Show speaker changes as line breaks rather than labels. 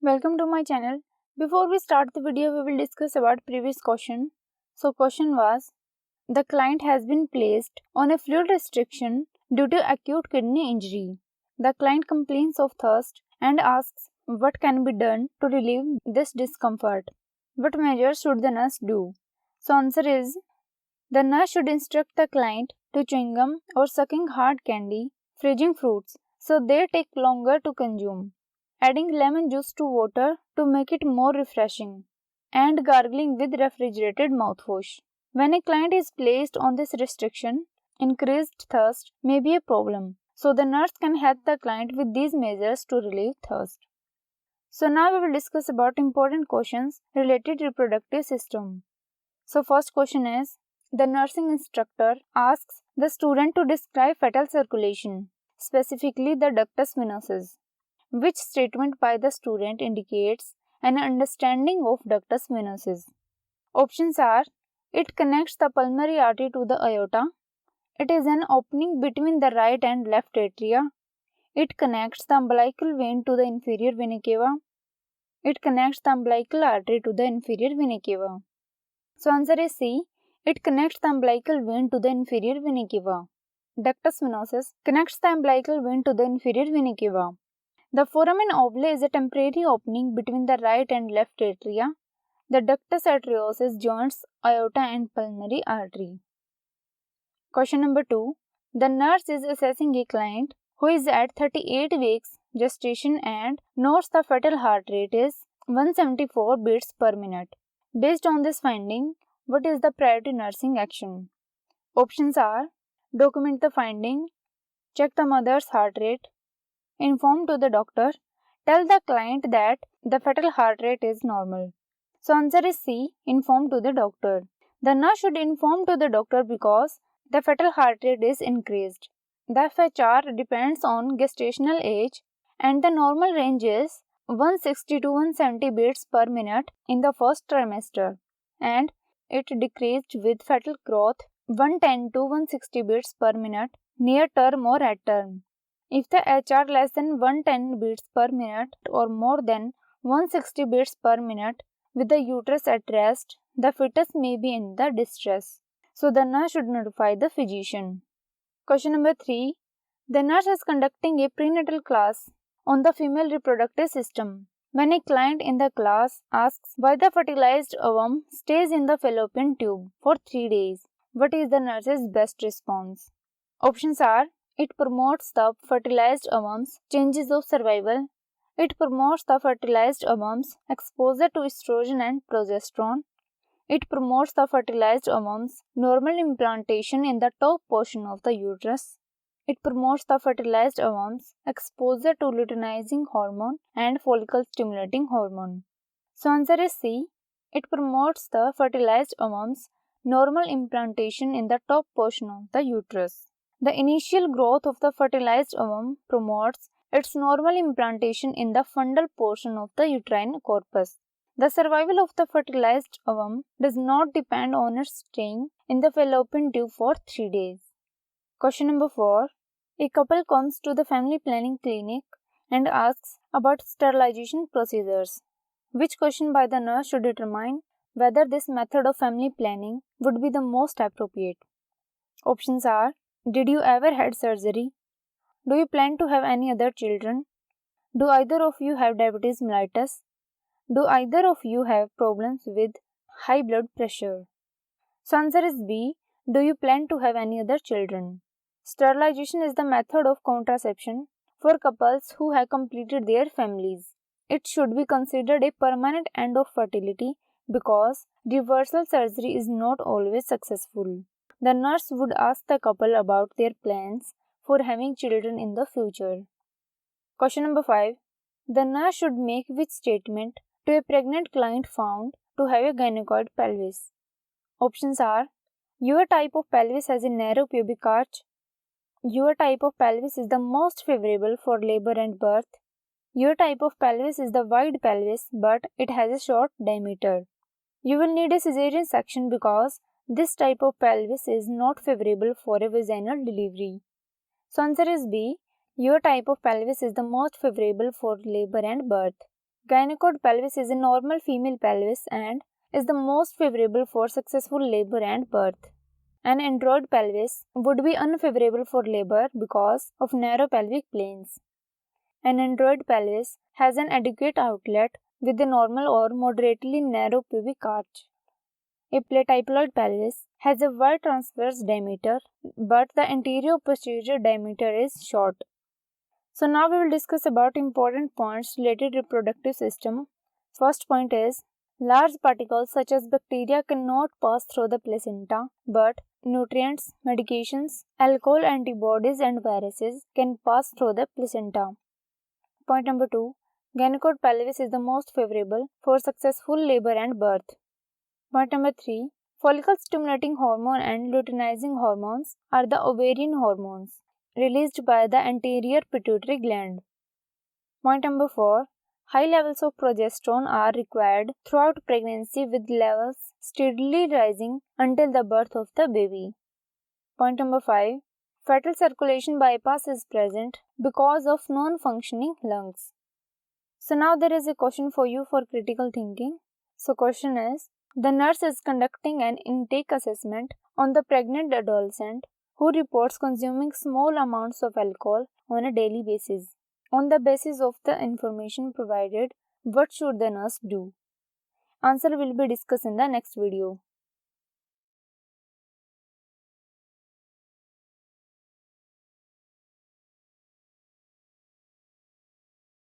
Welcome to my channel. Before we start the video, we will discuss about previous question. So question was, the client has been placed on a fluid restriction due to acute kidney injury. The client complains of thirst and asks what can be done to relieve this discomfort. What measures should the nurse do? So answer is, the nurse should instruct the client to chewing gum or sucking hard candy, freezing fruits so they take longer to consume, adding lemon juice to water to make it more refreshing, and gargling with refrigerated mouthwash. When a client is placed on this restriction, increased thirst may be a problem, so the nurse can help the client with these measures to relieve thirst. So now we will discuss about important questions related to reproductive system. So first question is, the nursing instructor asks the student to describe fetal circulation, specifically the ductus venosus. Which statement by the student indicates an understanding of ductus venosus? Options are, it connects the pulmonary artery to the aorta, it is an opening between the right and left atria, it connects the umbilical vein to the inferior vena cava, it connects the umbilical artery to the inferior vena cava. So answer is C, it connects the umbilical vein to the inferior vena cava. Ductus venosus connects the umbilical vein to the inferior vena cava. The foramen ovale is a temporary opening between the right and left atria. The ductus arteriosus joins aorta and pulmonary artery. Question number 2. The nurse is assessing a client who is at 38 weeks gestation and notes the fetal heart rate is 174 beats per minute. Based on this finding, what is the priority nursing action? Options are, document the finding, check the mother's heart rate, inform to the doctor, tell the client that the fetal heart rate is normal. So answer is C, inform to the doctor. The nurse should inform to the doctor because the fetal heart rate is increased. The FHR depends on gestational age and the normal range is 160 to 170 beats per minute in the first trimester and it decreased with fetal growth 110 to 160 beats per minute near term or at term. If the HR less than 110 beats per minute or more than 160 beats per minute with the uterus at rest, the fetus may be in the distress. So the nurse should notify the physician. Question number 3. The nurse is conducting a prenatal class on the female reproductive system. When a client in the class asks why the fertilized ovum stays in the fallopian tube for 3 days, what is the nurse's best response? Options are, it promotes the fertilized ovum's changes of survival. It promotes the fertilized ovum's exposure to estrogen and progesterone. It promotes the fertilized ovum's normal implantation in the top portion of the uterus. It promotes the fertilized ovum's exposure to luteinizing hormone and follicle stimulating hormone. So answer is C. It promotes the fertilized ovum's normal implantation in the top portion of the uterus. The initial growth of the fertilized ovum promotes its normal implantation in the fundal portion of the uterine corpus. The survival of the fertilized ovum does not depend on its staying in the fallopian tube for 3 days. Question number 4. A couple comes to the family planning clinic and asks about sterilization procedures. Which question by the nurse should determine whether this method of family planning would be the most appropriate? Options are, did you ever had surgery? Do you plan to have any other children? Do either of you have diabetes mellitus? Do either of you have problems with high blood pressure? So answer is B. Do you plan to have any other children? Sterilization is the method of contraception for couples who have completed their families. It should be considered a permanent end of fertility because reversal surgery is not always successful. The nurse would ask the couple about their plans for having children in the future. Question number 5. The nurse should make which statement to a pregnant client found to have a gynecoid pelvis? Options are, your type of pelvis has a narrow pubic arch. Your type of pelvis is the most favorable for labor and birth. Your type of pelvis is the wide pelvis but it has a short diameter. You will need a cesarean section because this type of pelvis is not favorable for a vaginal delivery. So answer is B. Your type of pelvis is the most favorable for labor and birth. Gynecode pelvis is a normal female pelvis and is the most favorable for successful labor and birth. An android pelvis would be unfavorable for labor because of narrow pelvic planes. An android pelvis has an adequate outlet with a normal or moderately narrow pubic arch. A platyploid pelvis has a wide transverse diameter, but the anterior-posterior diameter is short. So now we will discuss about important points related to reproductive system. First point is, large particles such as bacteria cannot pass through the placenta, but nutrients, medications, alcohol, antibodies and viruses can pass through the placenta. Point number 2. Gynecode pelvis is the most favorable for successful labor and birth. Point number 3. Follicle stimulating hormone and luteinizing hormones are the ovarian hormones released by the anterior pituitary gland. Point number 4. High levels of progesterone are required throughout pregnancy with levels steadily rising until the birth of the baby. Point number 5. Fetal circulation bypass is present because of non-functioning lungs. So now there is a question for you for critical thinking. So question is, the nurse is conducting an intake assessment on the pregnant adolescent who reports consuming small amounts of alcohol on a daily basis. On the basis of the information provided, what should the nurse do? Answer will be discussed in the next video.